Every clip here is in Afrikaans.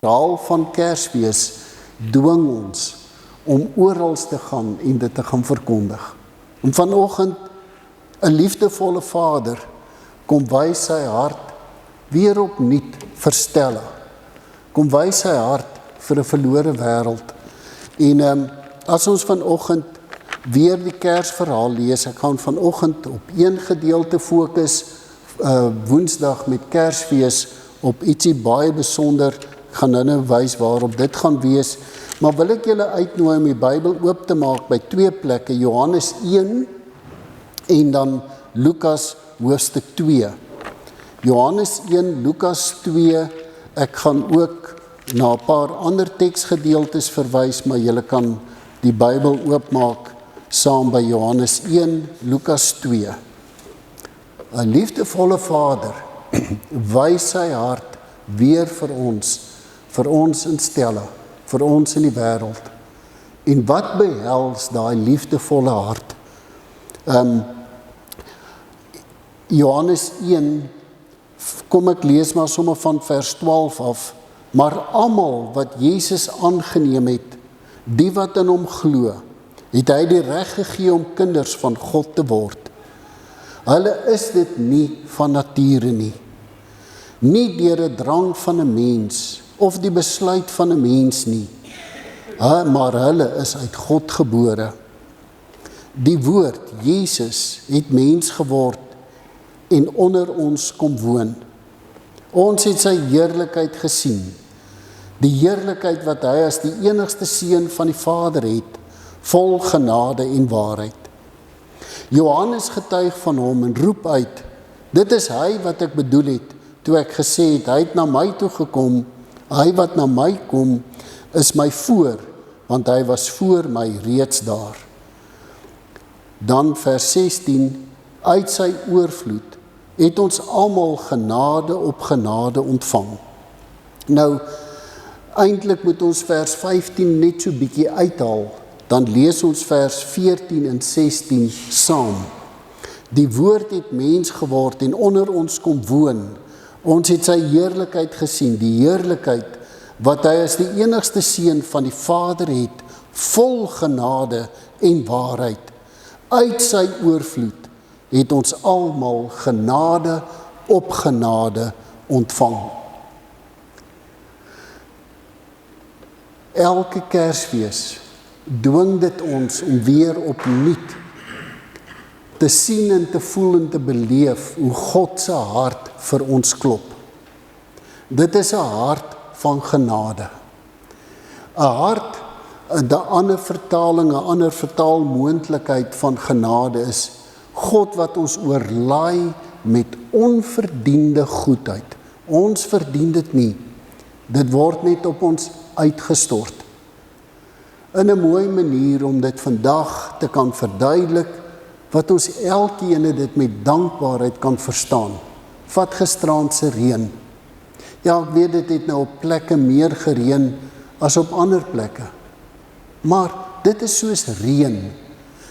verhaal van Kersfees dwing ons om oral te gaan en dit te gaan verkondig. En vanoggend 'n liefdevolle Vader kom wys sy hart weer opnuut vir Stella. Kom wys sy hart vir 'n verlore wêreld. En as ons vanoggend weer die Kersverhaal lees, ek gaan vanoggend op een gedeelte fokus, Woensdag met Kersfees op ietsie baie besonder, ek gaan nou wys waarop dit gaan wees, maar wil ek julle uitnooi om die Bybel oop te maak by twee plekke, Johannes 1 en dan Lukas hoofstuk 2. Johannes 1, Lukas 2, ek gaan ook na 'n paar ander teksgedeeltes verwys, maar julle kan die Bybel oopmaak saam by Johannes 1, Lukas 2. 'n liefdevolle Vader wys sy hart weer vir ons in Stella, vir ons in die wêreld. En wat behels daai liefdevolle hart? Johannes 1, kom ek lees maar sommer van vers 12 af, maar almal wat Jesus aangeneem het, die wat in hom glo, het hy die reg gegee om kinders van God te word. Hulle is dit nie van nature nie deur 'n drang van 'n mens, of die besluit van 'n mens nie, maar hulle is uit God gebore. Die woord, Jesus, het mens geword en onder ons kom woon. Ons het sy heerlikheid gesien, die heerlikheid wat hy as die enigste seun van die Vader het, vol genade en waarheid. Johannes getuig van hom en roep uit, dit is hy wat ek bedoel het, toe ek gesê het, hy het na my toe gekom, hy wat na my kom, is my voor, want hy was voor my reeds daar. Dan vers 16, uit sy oorvloed, het ons almal genade op genade ontvang. Nou, eintlik moet ons vers 15 net so bietjie uithaal, dan lees ons vers 14 en 16 saam. Die woord het mens geword en onder ons kom woon. Ons het sy heerlikheid gesien, die heerlikheid wat hy as die enigste seun van die Vader het, vol genade en waarheid. Uit sy oorvloed het ons almal genade op genade ontvang. Elke Kersfees dwing dit ons om weer opnuut te sien en te voel en te beleef hoe God se hart vir ons klop. Dit is 'n hart van genade. 'n hart, 'n ander vertaling, 'n ander vertaalmoontlikheid van genade is God wat ons oorlaai met onverdiende goedheid. Ons verdien dit nie. Dit word net op ons uitgestort. In 'n mooi manier om dit vandag te kan verduidelik, wat ons elkeen dit met dankbaarheid kan verstaan. Vat gisteraand se reën. Ja, ek weet dit het nou op plekke meer gereën as op ander plekke. Maar dit is soos reën.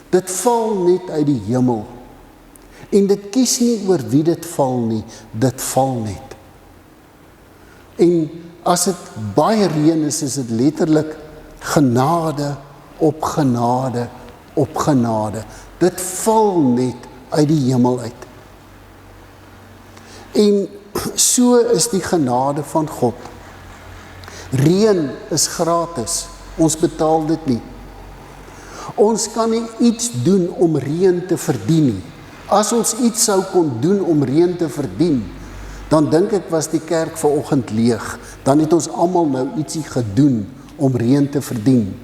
Dit val net uit die hemel. En dit kies nie oor wie dit val nie, dit val net. En as dit baie reën is dit letterlik genade op genade op genade. Dit val net uit die hemel uit. En so is die genade van God. Reën is gratis, ons betaal dit nie. Ons kan nie iets doen om reën te verdien nie. As ons iets sou kon doen om reën te verdien, dan dink ek was die kerk vanoggend leeg. Dan het ons almal nou ietsie gedoen om reën te verdien.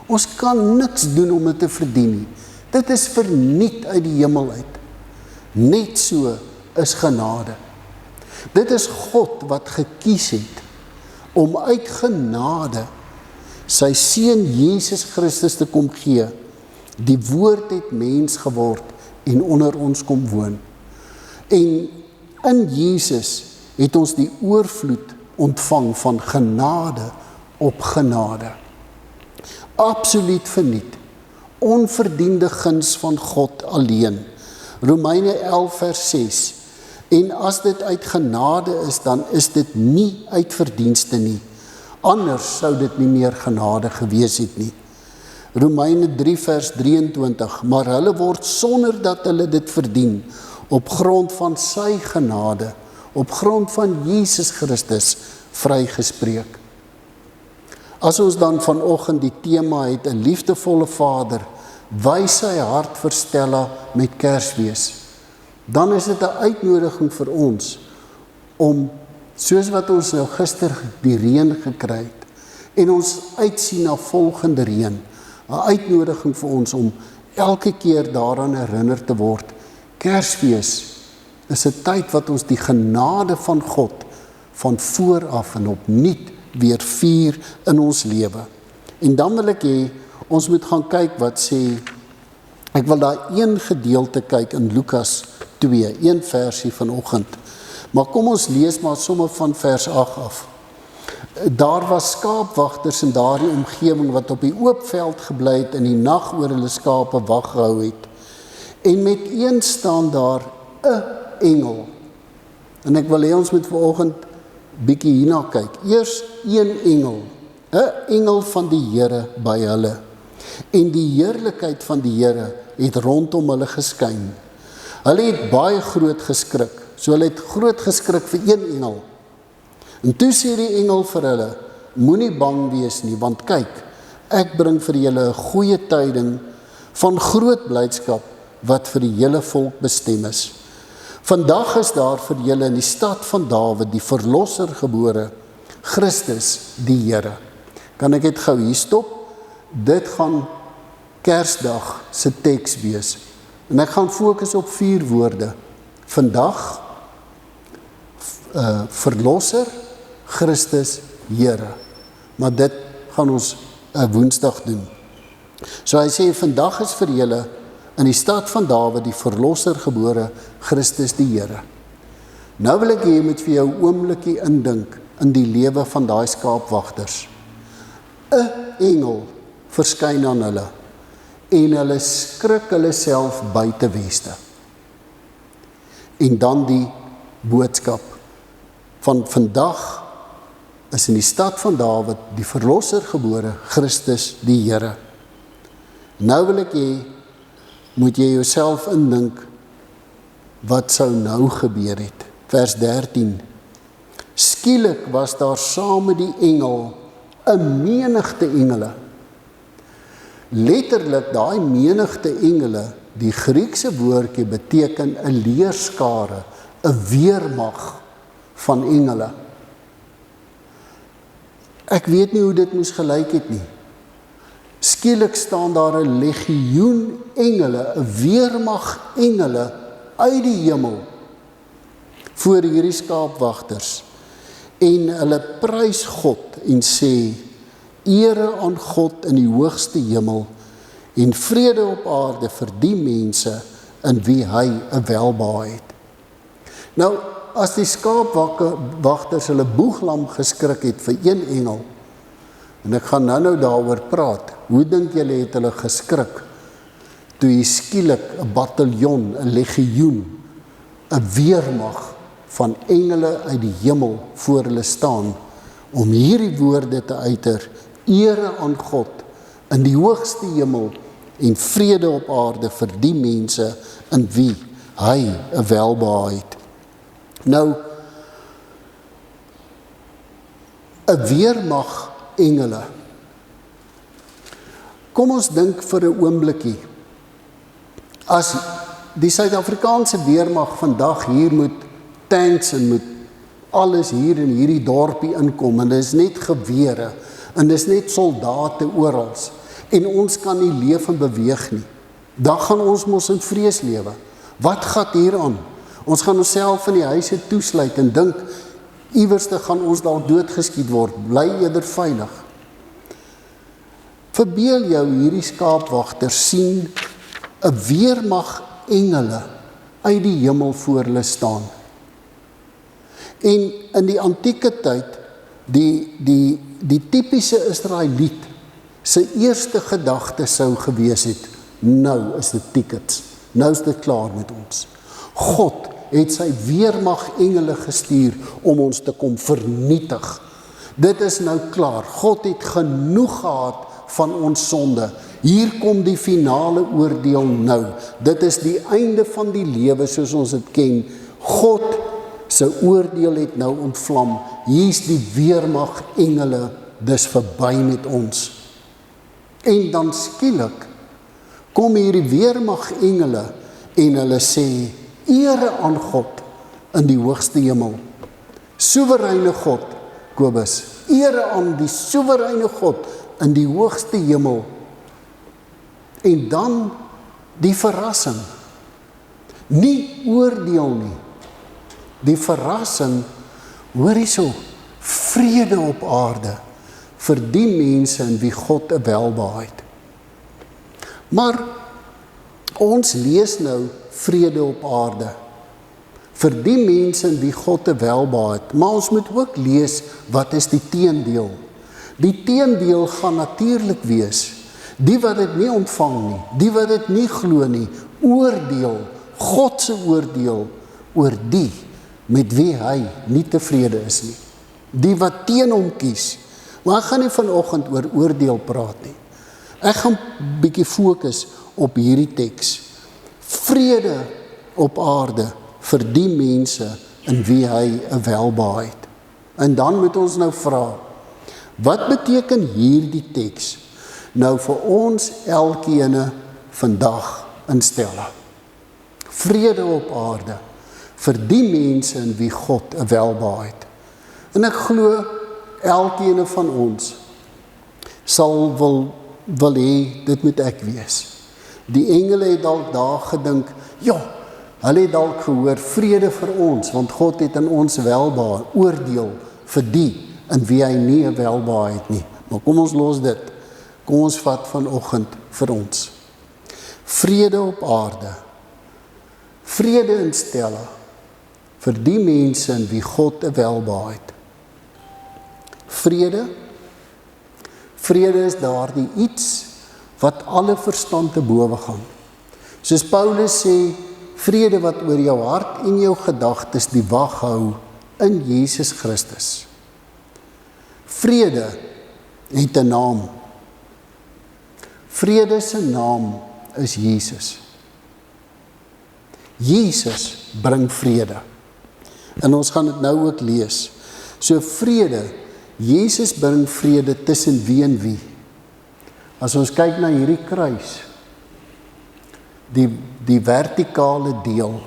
Ons kan niks doen om dit te verdien nie. Dit is verniet uit die hemel uit. Net so is genade. Dit is God wat gekies het om uit genade sy seun Jesus Christus te kom gee. Die woord het mens geword en onder ons kom woon. En in Jesus het ons die oorvloed ontvang van genade op genade. Absoluut verniet. Onverdiende guns van God alleen. Romeine 11 vers 6. En as dit uit genade is, dan is dit nie uit verdienste nie. Anders sou dit nie meer genade gewees het nie. Romeine 3 vers 23, maar hulle word sonder dat hulle dit verdien, op grond van sy genade, op grond van Jesus Christus, vrygespreek. As ons dan vanoggend die tema het, 'n liefdevolle Vader, wys sy hart vir Stella met Kersfees, dan is dit 'n uitnodiging vir ons, om, soos wat ons nou gister die reën gekry het, en ons uitsien na volgende reën, 'n uitnodiging vir ons om elke keer daaraan herinner te word, Kersfees is 'n tyd wat ons die genade van God van vooraf en opnuut weer vier in ons lewe. En dan wil ek hê, ons moet gaan kyk wat sê, ek wil daar een gedeelte kyk in Lukas 2, een versie vanoggend. Maar kom ons lees maar sommer van vers 8 af. Daar was skaapwagters in daardie omgewing wat op die oop veld gebly het en die nag oor hulle skape wag gehou het. En met een staan daar 'n engel. En ek wil hê ons moet vanoggend bietjie hierna kyk. Eers een engel, 'n engel van die Here by hulle. En die heerlikheid van die Here het rondom hulle geskyn. Hulle het baie groot geskrik. So hulle het groot geskrik vir een engel. En toe sê die engel vir hulle, moenie bang wees nie, want kyk, ek bring vir julle 'n goeie tyding van groot blydskap wat vir die hele volk bestem is. Vandag is daar vir julle in die stad van Dawid die verlosser gebore, Christus die Here. Kan ek dit gou hier stop? Dit gaan Kersdag se teks wees. En ek gaan fokus op 4 woorde. Vandag, verlosser, Christus, Here. Maar dit gaan ons Woensdag doen. So hy sê, vandag is vir julle in die stad van Dawid die verlosser gebore, Christus die Here. Nou wil ek hê jy moet vir jou oombliekie indink in die lewe van daai skaapwagters. 'n engel verskyn aan hulle en hulle skrik hulle self buite weste. En dan die boodskap van vandag is in die stad van Dawid die verlosser gebore, Christus die Here. Nou wil ek hê, moet jy jouself indink, wat sou nou gebeur het? Vers 13. Skielik was daar saam met die engel 'n menigte engele. Letterlik, daai menigte engele, die Griekse woordjie beteken 'n leerskare, 'n weermag van engele. Ek weet nie hoe dit moes gelyk het nie. Skielik staan daar 'n legioen engele, 'n weermag engele uit die hemel voor hierdie skaapwagters. En hulle prys God en sê, ere aan God in die hoogste hemel en vrede op aarde vir die mense in wie hy 'n welbehae het. Nou, as die skaapwagters hulle boeglam geskrik het vir een engel, en ek gaan nou daaroor praat, hoe dink julle het hulle geskrik, toe jy skielik 'n bataljon, 'n legioen, 'n weermag van engele uit die hemel voor hulle staan, om hierdie woorde te uiter, ere aan God in die hoogste hemel en vrede op aarde vir die mense in wie hy 'n welbehae het. Nou, 'n weermag engele. Kom ons dink vir 'n oomblikkie, as die Suid-Afrikaanse weermag vandag hier moet tanks en moet alles hier in hierdie dorpie inkom, en dit is net gewere, en dit is net soldate orals, en ons kan nie leef en beweeg nie, dan gaan ons mos in vrees lewe. Wat gaan hier aan? Ons gaan onsself in die huise toesluit en dink, iewerste gaan ons dalk doodgeskiet word, bly eerder veilig. Verbeel jou hierdie skaapwagters sien 'n weermag engele uit die hemel voor hulle staan. En in die antieke tyd, die tipiese Israeliet se eerste gedagte sou gewees het, nou is dit tickets, nou is dit klaar met ons. God het sy weermag engele gestuur om ons te kom vernietig. Dit is nou klaar. God het genoeg gehad van ons sonde. Hier kom die finale oordeel nou. Dit is die einde van die lewe soos ons dit ken. God se oordeel het nou ontvlam. Hier is die weermag engele, dis verby met ons. En dan skielik kom hier die weermag engele en hulle sê, ere aan God in die hoogste hemel. Soewereine God, Kobus, ere aan die soewereine God in die hoogste hemel. En dan die verrassing. Nie oordeel nie. Die verrassing, hoor hierso, vrede op aarde vir die mense in wie God 'n welbehae het. Maar ons lees nou vrede op aarde vir die mense in wie God 'n welbehae het. Maar ons moet ook lees, wat is die teendeel? Die teendeel gaan natuurlik wees, die wat dit nie ontvang nie, die wat dit nie glo nie, oordeel, God se oordeel oor die met wie hy nie tevrede is nie. Die wat teen hom kies. Maar ek gaan nie vanoggend oor oordeel praat nie. Ek gaan bietjie fokus op hierdie teks. Vrede op aarde vir die mense in wie hy 'n welbehae het. En dan moet ons nou vra, wat beteken hierdie teks nou vir ons elkeen vandag in Stella? Vrede op aarde vir die mense in wie God 'n welbehae het. En ek glo elkeen van ons sal wil hê, dit moet ek wees. Die engele het dalk daar gedink, ja, hulle het dalk gehoor, vrede vir ons, want God het in ons welbehae, oordeel vir die in wie hy nie 'n welbehae het nie. Maar kom ons los dit. Kom ons vat vanoggend vir ons. Vrede op aarde. Vrede in Stella vir die mense in wie God 'n welbehae het. Vrede is daardie iets wat alle verstand te bowe gaan. Soos Paulus sê, vrede wat oor jou hart en jou gedagtes die wag hou in Jesus Christus. Vrede het 'n naam. Vrede se naam is Jesus. Jesus bring vrede. En ons gaan dit nou ook lees. So vrede, Jesus bring vrede tussen wie en wie. As ons kyk na hierdie kruis, die vertikale deel,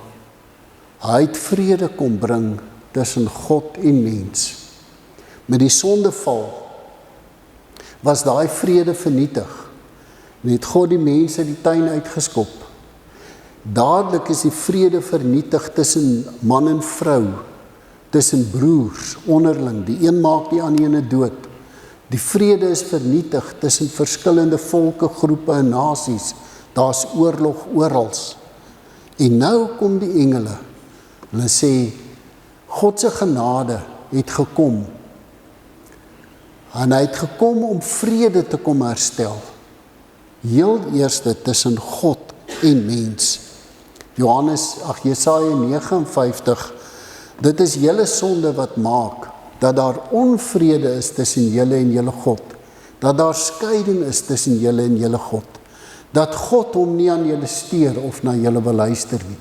hy het vrede kom bring tussen God en mens. Met die sondeval was daai vrede vernietig. En het God die mense die tuin uitgeskop. Dadelik is die vrede vernietig tussen man en vrou, tussen broers, onderling, die een maak die ander ene dood. Die vrede is vernietig tussen verskillende volke, groepe en nasies. Daar's oorlog orals. En nou kom die engele. Hulle sê, God se genade het gekom. En hy het gekom om vrede te kom herstel. Heel eerste tussen God en mens. Jesaja 59, dit is julle sonde wat maak, dat daar onvrede is tussen julle en julle God, dat daar skeiding is tussen julle en julle God, dat God hom nie aan julle steur of na julle wil luister nie.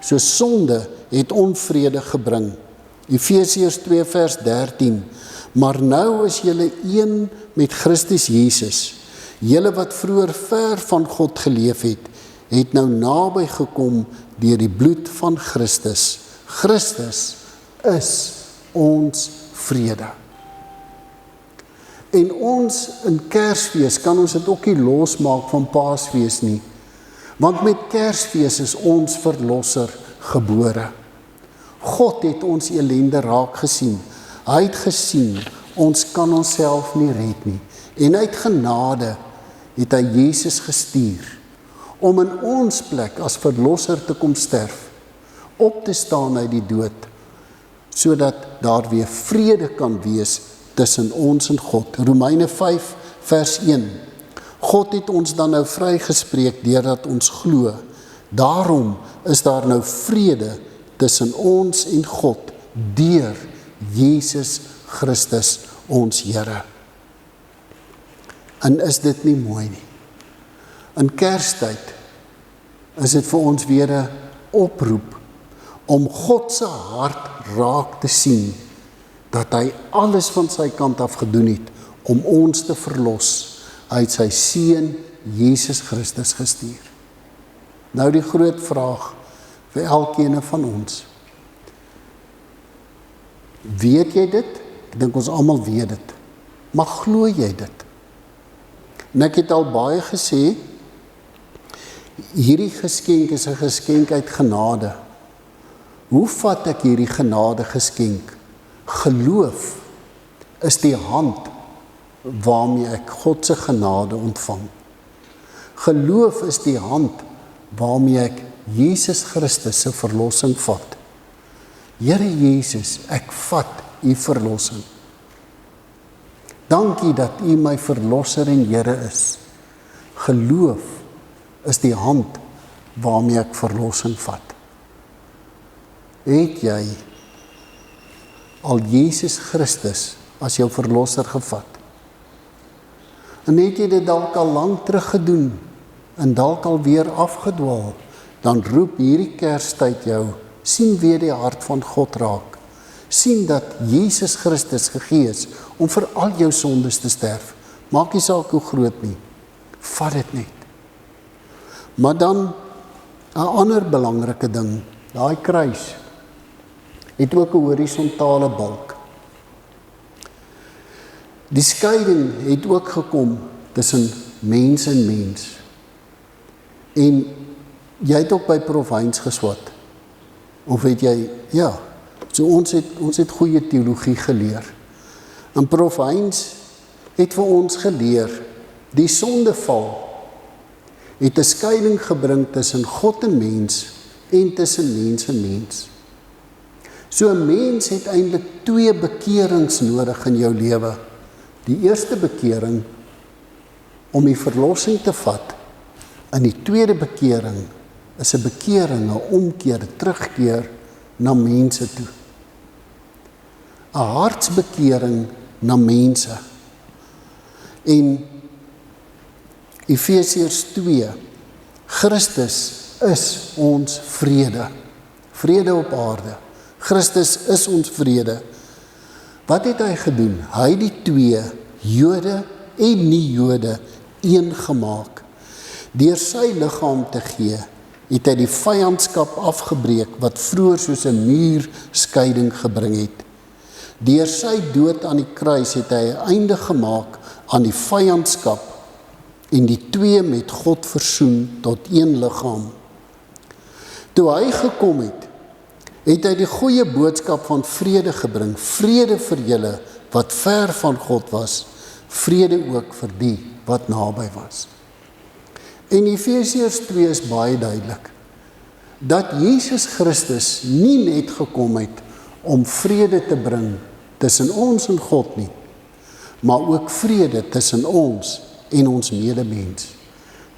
So sonde het onvrede gebring. Efesiërs 2 vers 13, maar nou is julle een met Christus Jesus. Julle wat vroeër ver van God geleef het nou naby gekom deur die bloed van Christus. Christus is ons vrede. En ons in Kersfees kan ons dit ook nie losmaak van Paasfees nie. Want met Kersfees is ons verlosser gebore. God het ons ellende raak gesien. Hy het gesien, ons kan onsself nie red nie. En uit genade het hy Jesus gestuur om in ons plek as verlosser te kom sterf, op te staan uit die dood, sodat daar weer vrede kan wees tussen ons en God. Romeine 5 vers 1. God het ons dan nou vrygespreek deurdat ons glo. Daarom is daar nou vrede tussen ons en God deur Jesus Christus ons Here. En is dit nie mooi nie? In Kerstyd is dit vir ons weer 'n oproep om God se hart raak te sien, dat hy alles van sy kant af gedoen het om ons te verlos. Hy het sy seun Jesus Christus gestuur. Nou die groot vraag vir elkeen van ons. Weet jy dit? Ek dink ons almal weet dit. Maar glo jy dit? En ek het al baie gesê, hierdie geskenk is 'n geskenk uit genade. Hoe vat ek hierdie genade geskenk? Geloof is die hand waarmee ek God se genade ontvang. Geloof is die hand waarmee ek Jesus Christus se verlossing vat. Here Jesus, ek vat u verlossing. Dankie dat u my verlosser en Here is. Geloof is die hand waarmee ek verlossing vat. Het jy al Jesus Christus as jou verlosser gevat? En het jy dit dalk al lank terug gedoen en dalk al weer afgedwaal, dan roep hierdie Kerstyd jou, sien weer die hart van God raak. Sien dat Jesus Christus gegee is om vir al jou sondes te sterf. Maak nie saak hoe groot nie. Vat dit net. Maar dan 'n ander belangrike ding, daai kruis het ook 'n horisontale balk. Die skeiding het ook gekom tussen mens en mens. En jy het ook by Prof Heinz geswat. Of weet jy, ja, so ons het goeie teologie geleer. En Prof Heinz het vir ons geleer, die sondeval het 'n skeiding gebring tussen God en mens en tussen mens en mens. So 'n mens het eintlik 2 bekerings nodig in jou lewe. Die eerste bekering om die verlossing te vat, en die tweede bekering is 'n bekering, 'n omkeer, 'n terugkeer na mense toe. 'n Hartsbekering na mense. En Efesiërs 2, Christus is ons vrede. Vrede op aarde. Christus is ons vrede. Wat het hy gedoen? Hy het die 2, Jode en nie Jode, een gemaak. Deur sy liggaam te gee, het hy die vyandskap afgebreek wat vroeër soos 'n muur skeiding gebring het. Deur sy dood aan die kruis het hy 'n einde gemaak aan die vyandskap en die 2 met God versoen tot een liggaam. Toe hy gekom het, het hy die goeie boodskap van vrede gebring, vrede vir julle wat ver van God was, vrede ook vir die wat naby was. En Efesiërs 2 is baie duidelik, dat Jesus Christus nie net gekom het om vrede te bring tussen ons en God nie, maar ook vrede tussen ons en ons medemens.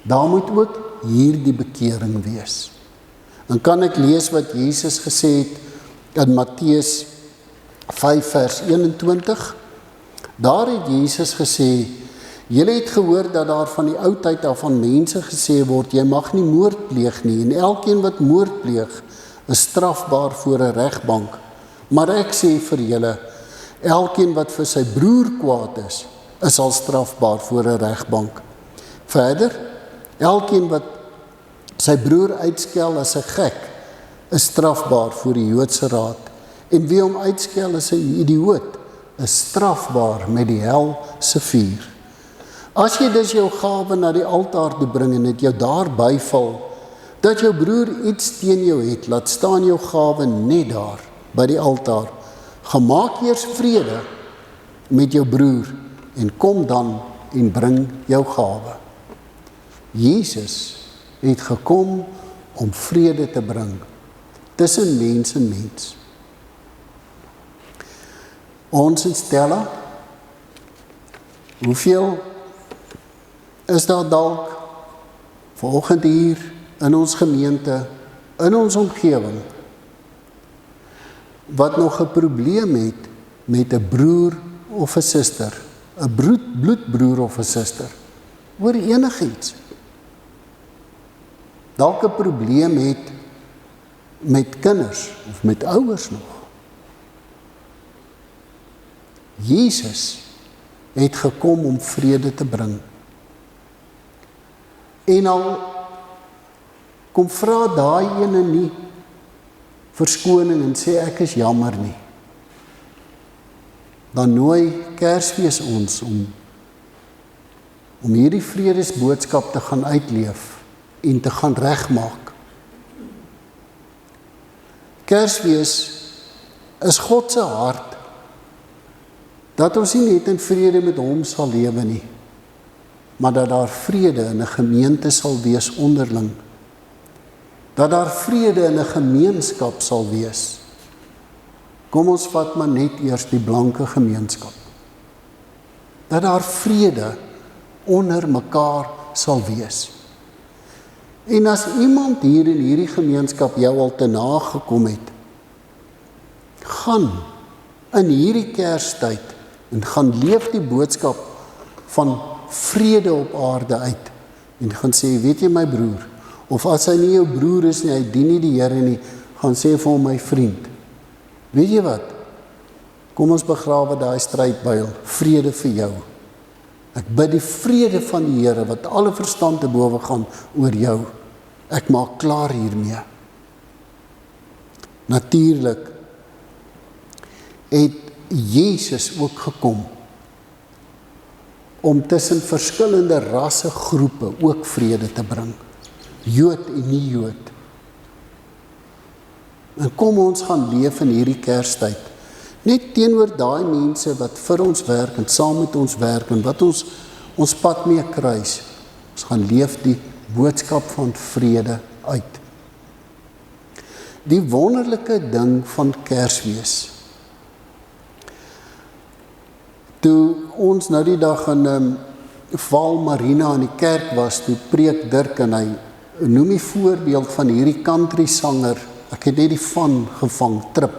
Daar moet ook hierdie bekering wees. En kan ek lees wat Jesus gesê het in Matteus 5 vers 21? Daar het Jesus gesê, julle het gehoor dat daar van die ou tyd af aan mense gesê word, jy mag nie moord pleeg nie, en elkeen wat moord pleeg, is strafbaar voor 'n regbank. Maar ek sê vir julle, elkeen wat vir sy broer kwaad is al strafbaar voor 'n regbank. Verder, elkeen wat sy broer uitskel as 'n gek, is strafbaar voor die Joodse raad. En wie hom uitskel as 'n idioot, is strafbaar met die hel se vuur. As jy dus jou gawe na die altaar toe bring en dit jou daar byval, dat jou broer iets teen jou het, laat staan jou gawe net daar, by die altaar. Gemaak eers vrede met jou broer, en kom dan en bring jou gawe. Jesus het gekom om vrede te bring, tussen mens en mens. Ons in Stella, hoeveel is daar dalk vanoggend hier in ons gemeente, in ons omgewing, wat nog 'n probleem het met 'n broer of 'n suster, 'n bloedbroer of 'n suster, oor enigiets. Dalk 'n probleem het met kinders of met ouers nog. Jesus het gekom om vrede te bring. En al kom vra daai ene nie verskoning en sê ek is jammer nie, dan nooi Kersfees ons om hierdie vredesboodskap te gaan uitleef en te gaan regmaak. Kersfees is God se hart dat ons nie net in vrede met hom sal lewe nie, maar dat daar vrede in 'n gemeente sal wees onderling. Dat daar vrede in 'n gemeenskap sal wees. Kom ons vat maar net eers die blanke gemeenskap. Dat daar vrede onder mekaar sal wees. En as iemand hier in hierdie gemeenskap jou al te nagekom het, gaan in hierdie Kerstyd en gaan leef die boodskap van vrede op aarde uit en gaan sê, weet jy my broer, of as hy nie jou broer is nie, hy dien nie die Here nie, gaan sê vir hom my vriend, weet jy wat, kom ons begrawe daai strydbuil, vrede vir jou. Ek bid die vrede van die Here, wat alle verstand te bowe gaan oor jou. Ek maak klaar hiermee. Natuurlik het Jesus ook gekom om tussen verskillende rassegroepe ook vrede te bring. Jood en nie Jood. En kom ons gaan leef in hierdie Kerstyd, net teenoor daai mense wat vir ons werk en saam met ons werk en wat ons pad mee kruis. Ons gaan leef die boodskap van vrede uit. Die wonderlike ding van Kersfees. Toe ons nou die dag in Val Marina in die kerk was, toe preek Dirk en hy noem die voorbeeld van hierdie country sanger, ek het net die van gevang, Trip.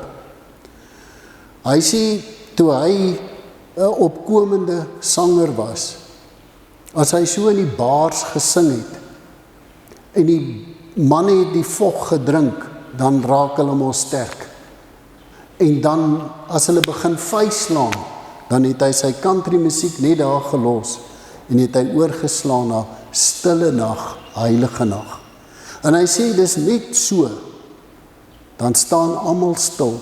Hy sê, toe hy 'n opkomende sanger was, as hy so in die baars gesing het, en die manne het die vog gedrink, dan raak hulle mos sterk. En dan, as hulle begin vuislaan, dan het hy sy country musiek net daar gelos, en het hy oorgeslaan na stille nag, heilige nag. En hy sê, dis net so, dan staan almal stil,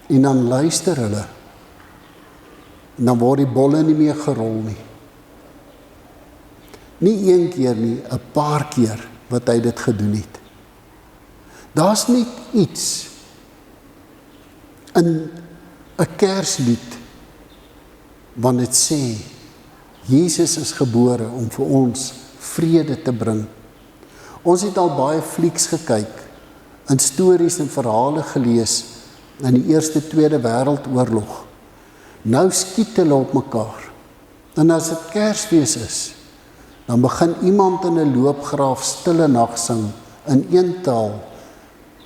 en dan luister hulle, en dan word die bolle nie meer gerol nie. Nie een keer nie, 'n paar keer wat hy dit gedoen het. Daar's net iets in 'n Kerslied, want dit sê, Jesus is gebore om vir ons vrede te bring. Ons het al baie flieks gekyk, in stories en verhale gelees, in die Eerste, Tweede Wêreldoorlog. Nou skiet hulle op mekaar. En as dit Kersfees is, dan begin iemand in 'n loopgraaf stille nag sing, in een taal.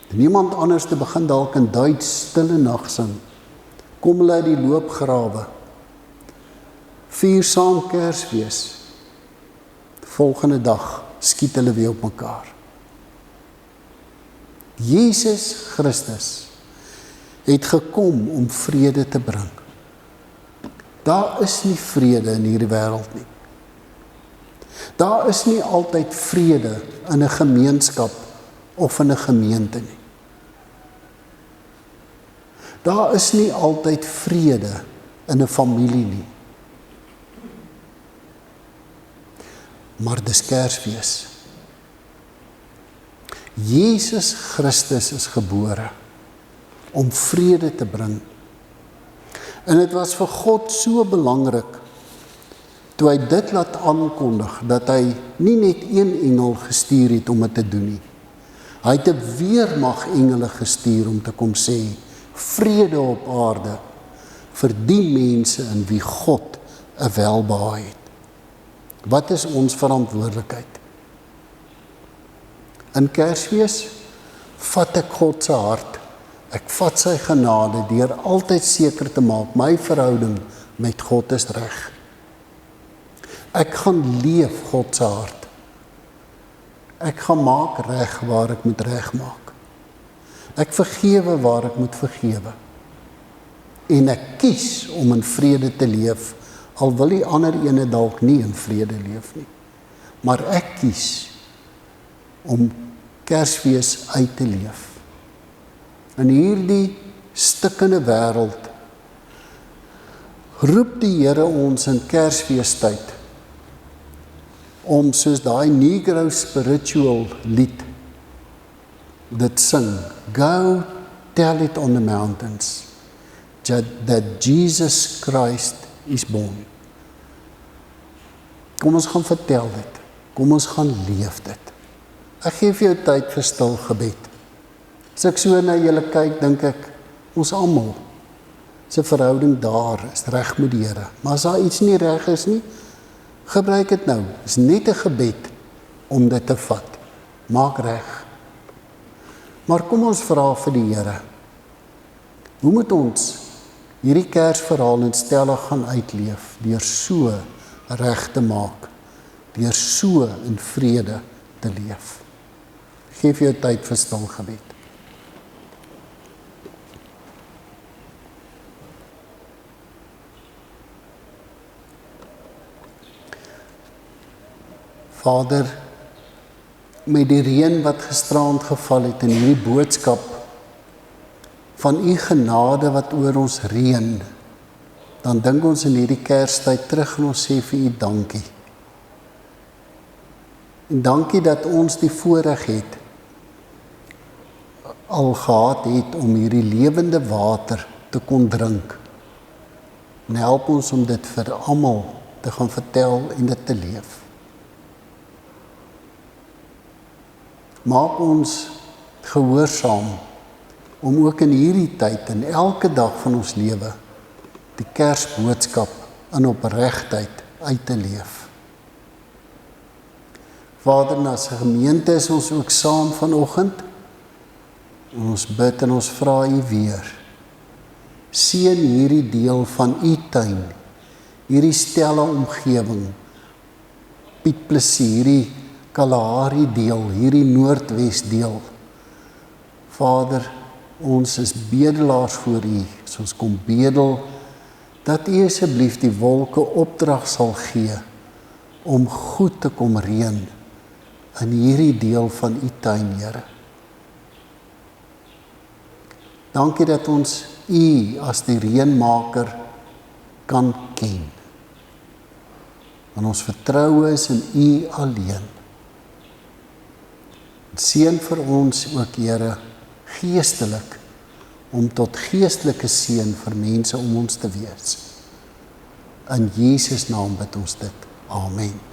En iemand anders te begin dalk in Duits stille nag sing. Kom hulle uit die loopgrawe. Vier saam Kersfees. Volgende dag skiet hulle weer op mekaar. Jesus Christus het gekom om vrede te bring. Daar is nie vrede in hierdie wêreld nie. Daar is nie altyd vrede in 'n gemeenskap of in 'n gemeente nie. Daar is nie altyd vrede in 'n familie nie. Maar dis Kersfees. Jesus Christus is gebore om vrede te bring. En dit was vir God so belangrik, toe hy dit laat aankondig, dat hy nie net een engel gestuur het om dit te doen nie. Hy het 'n weermag engele gestuur om te kom sê, vrede op aarde, vir die mense in wie God 'n welbehae het. Wat is ons verantwoordelikheid? In Kersfees vat ek God se hart Ek vat sy genade deur altyd seker te maak, my verhouding met God is reg. Ek gaan leef God se hart. Ek gaan maak reg waar ek moet reg maak. Ek vergewe waar ek moet vergewe. En ek kies om in vrede te leef, al wil die ander ene dalk nie in vrede leef nie. Maar ek kies om Kersfees uit te leef. In hierdie stikkende wêreld roep die Here ons in Kersfeestyd om soos daai Negro spiritual lied dit sing, go tell it on the mountains that Jesus Christ is born. Kom ons gaan vertel dit, kom ons gaan leef dit. Ek gee vir jou tyd vir stil gebed. As ek so na julle kyk, dink ek, ons almal se verhouding daar is reg met die Here. Maar as daar iets nie reg is nie, gebruik dit nou. Dit is net 'n gebed om dit te vat. Maak reg. Maar kom ons vra vir die Here. Hoe moet ons hierdie Kersverhaal in stelle gaan uitleef, deur so reg te maak, deur so in vrede te leef? Geef jou tyd vir stil gebed. Vader, met die reën wat gisterand geval het en hierdie boodskap van u genade wat oor ons reën, dan dink ons in hierdie Kerstyd terug en ons sê vir u dankie. En dankie dat ons die voorreg het, al gehad het om hierdie lewende water te kon drink. En help ons om dit vir almal te gaan vertel en dit te leef. Maak ons gehoorsaam om ook in hierdie tyd en elke dag van ons lewe die Kersboodskap in opregtheid uit te leef. Vader, as 'n gemeente is ons ook saam vanoggend. Ons bid en ons vra u weer. Seën hierdie deel van u tuin, hierdie stelle omgewing, Piet Plessis, hierdie Kalahari deel, hierdie Noordwes deel. Vader, ons is bedelaars voor u, as ons kom bedel, dat u asseblief die wolke opdrag sal gee, om goed te kom reën, in hierdie deel van u tuin, Here. Dankie dat ons u as die reënmaker kan ken. Want ons vertroue is in u alleen. Seën vir ons ook, Here, geestelik, om tot geestelike seën vir mense om ons te wees. In Jesus naam bid ons dit. Amen.